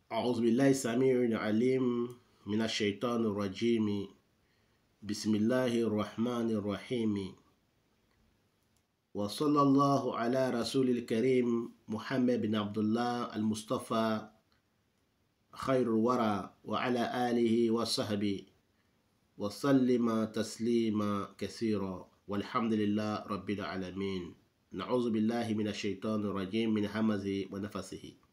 أعوذ بالله السميع العليم من الشيطان الرجيم بسم الله الرحمن الرحيم وصلى الله على رسول الكريم محمد بن عبد الله المصطفى خير الورى وعلى آله وصحبه وسلم تسليما كثيرا والحمد لله رب العالمين. نعوذ بالله من الشيطان الرجيم من همزه ونفسه.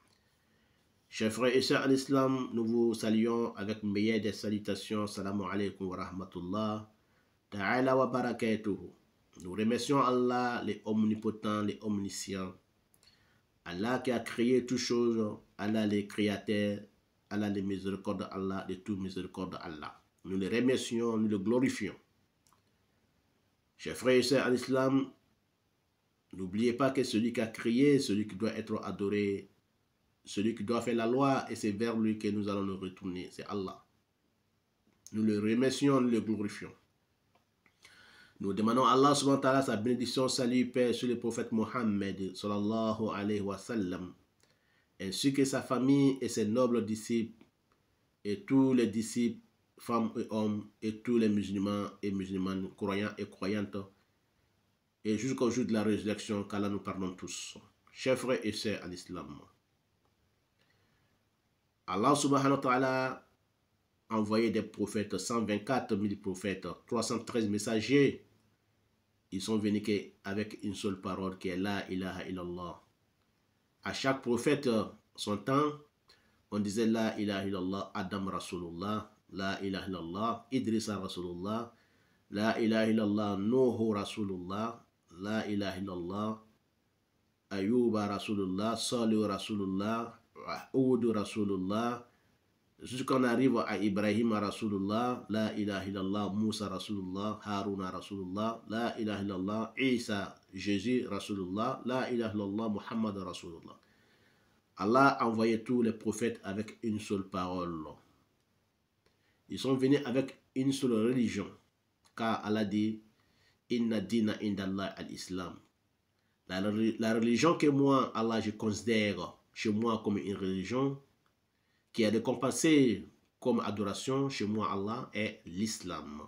Chers frères et sœurs en islam, nous vous saluons avec meilleure des salutations. Salamu alaykum wa rahmatullah ta'ala wa barakatuhu. Nous remercions Allah, les omnipotents, les omniscients. Allah qui a créé toutes choses, Allah les créateurs, Allah les miséricordes d'Allah, de tout miséricorde d'Allah. Nous le remercions, nous le glorifions. Chers frères et sœurs en islam, n'oubliez pas que celui qui a créé, celui qui doit être adoré, celui qui doit faire la loi, et c'est vers lui que nous allons nous retourner, c'est Allah. Nous le remercions, nous le glorifions. Nous demandons à Allah subhanahu wa ta'ala sa bénédiction, salut, paix sur le prophète Mohammed sallallahu alayhi wa sallam, ainsi que sa famille et ses nobles disciples, et tous les disciples, femmes et hommes, et tous les musulmans et musulmanes, croyants et croyantes, et jusqu'au jour de la résurrection, qu'Allah nous pardonne tous. Chers frères et sœurs en islam, Allah subhanahu wa ta'ala a envoyé des prophètes, 124 000 prophètes, 313 messagers. Ils sont venus avec une seule parole qui est La ilaha illallah. À chaque prophète, son temps, on disait La ilaha illallah, Adam Rasulullah, La ilaha illallah, Idrissa Rasulullah, La ilaha illallah, Nuhu Rasulullah, La ilaha illallah, Ayuba Rasulullah, Salih Rasulullah, Oud Rasulullah, jusqu'on arrive à Ibrahim Rasulullah, La ilaha illallah, Moussa Rasulullah, Haruna Rasulullah, La ilaha illallah, Isa, Jésus Rasulullah, La ilaha illallah, Muhammad Rasulullah. Allah a envoyé tous les prophètes avec une seule parole. Ils sont venus avec une seule religion, car Allah dit Inna dina indallah al-Islam. La religion que moi, Allah, je considère chez moi comme une religion qui est récompensée comme adoration chez moi, Allah, est l'islam.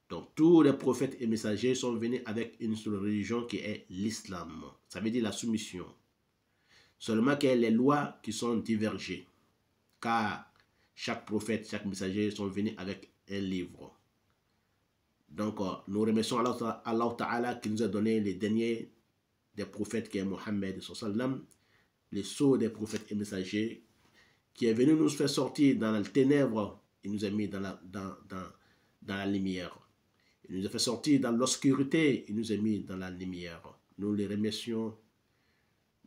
Donc, tous les prophètes et messagers sont venus avec une seule religion qui est l'islam. Ça veut dire la soumission. Seulement qu'il y a les lois qui sont divergées. Car chaque prophète, chaque messager sont venus avec un livre. Donc, nous remercions Allah Ta'ala qui nous a donné les derniers des prophètes qui est Mohammed sallam, les sceaux des prophètes et messagers, qui est venu nous faire sortir dans la ténèbre et nous a mis dans la lumière. Il nous a fait sortir dans l'obscurité et nous a mis dans la lumière. Nous les remercions.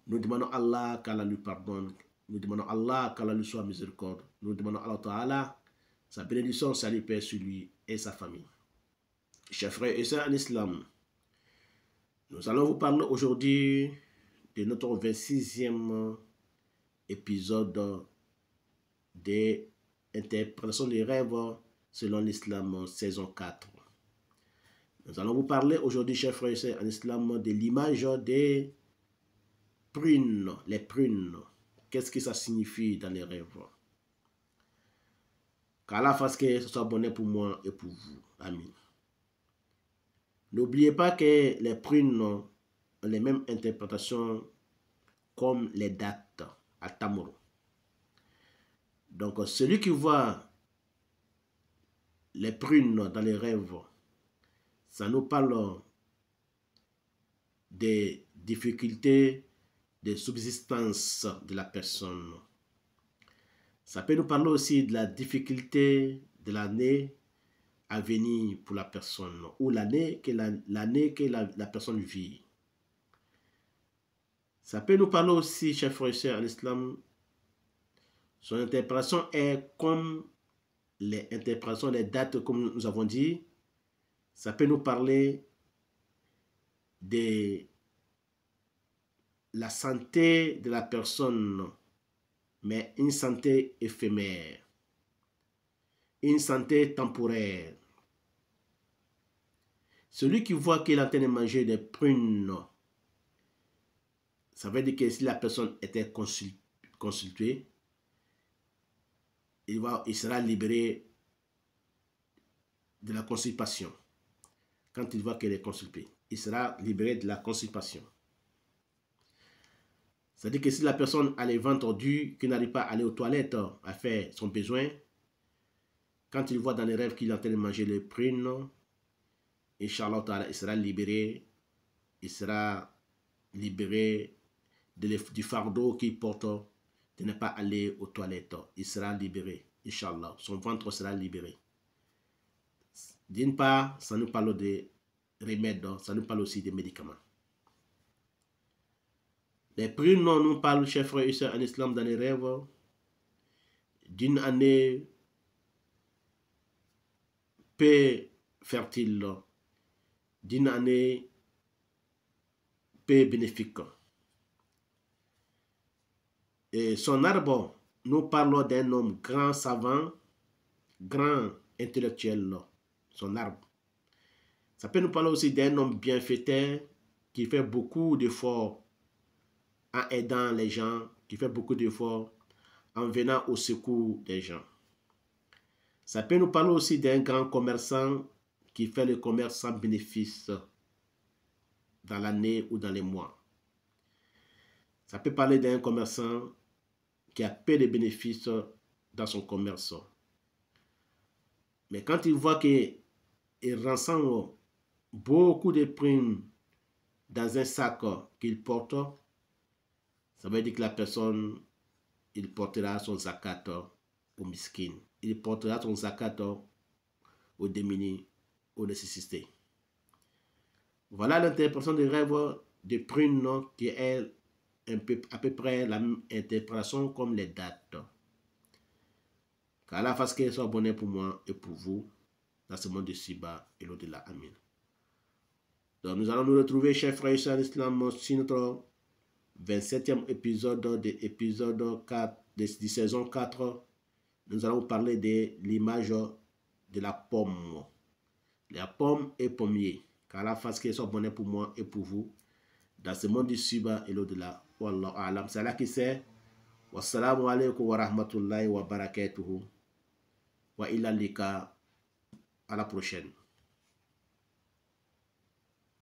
Nous demandons à Allah qu'Allah lui pardonne. Nous demandons à Allah qu'Allah lui soit miséricorde. Nous demandons à Allah Ta'ala sa bénédiction, salut, paix sur lui et sa famille. Chers frères et sœurs en islam, nous allons vous parler aujourd'hui de notre 26e épisode des interprétations des rêves selon l'islam, saison 4. Nous allons vous parler aujourd'hui, chers frères et sœurs en islam, de l'image des prunes, les prunes. Qu'est-ce que ça signifie dans les rêves? Qu'Allah fasse que ce soit bonheur pour moi et pour vous. Amin. N'oubliez pas que les prunes ont les mêmes interprétations comme les dates à Tamoro. Donc, celui qui voit les prunes dans les rêves, ça nous parle des difficultés de subsistance de la personne. Ça peut nous parler aussi de la difficulté de l'année à venir pour la personne, ou l'année que la personne vit. Ça peut nous parler aussi, chers frères et sœurs en islam, son interprétation est comme les interprétations des dates, comme nous avons dit. Ça peut nous parler de la santé de la personne, mais une santé éphémère, une santé temporaire. Celui qui voit qu'il est en train de manger des prunes, ça veut dire que si la personne était consultée, il sera libéré de la constipation. Quand il voit qu'elle est constipée, il sera libéré de la constipation. C'est-à-dire que si la personne a les ventres durs, qui n'arrive pas à aller aux toilettes à faire son besoin, quand il voit dans les rêves qu'il est en train de manger les prunes, Inch'Allah, il sera libéré. Il sera libéré du fardeau qu'il porte de ne pas aller aux toilettes. Il sera libéré, Inch'Allah. Son ventre sera libéré. D'une part, ça nous parle de remèdes, ça nous parle aussi des médicaments. Les prunes nous parlent, chers frères et sœurs en islam, dans les rêves, d'une année peu fertile, d'une année peu bénéfique. Et son arbre nous parle d'un homme grand savant, grand intellectuel, son arbre. Ça peut nous parler aussi d'un homme bienfaiteur qui fait beaucoup d'efforts en aidant les gens, qui fait beaucoup d'efforts en venant au secours des gens. Ça peut nous parler aussi d'un grand commerçant qui fait le commerce sans bénéfice dans l'année ou dans les mois. Ça peut parler d'un commerçant qui a peu de bénéfices dans son commerce. Mais quand il voit qu'il rassemble beaucoup de primes dans un sac qu'il porte, ça veut dire que la personne, il portera son zakat au miskin. Il portera son zakat aux démunis, aux nécessités. Voilà l'interprétation des rêves de prunes qui est à peu près la même interprétation comme les dates. Qu'Allah fasse qu'elle soit bonne pour moi et pour vous dans ce monde de ci-bas et l'au-delà. Amen. Donc nous allons nous retrouver, chers frères et sœurs en islam, sur notre 27e épisode de 4 de saison 4. Nous allons parler de l'image de la pomme. La pomme et pommier. Qu'Allah fasse qu'elle soit bonne pour moi et pour vous dans ce monde du ci-bas et l'au-delà. Wallahu a'lam. C'est là qui c'est. Wassalamu alaikum wa rahmatullahi wa barakatuhu. Wa illa lika. À la prochaine.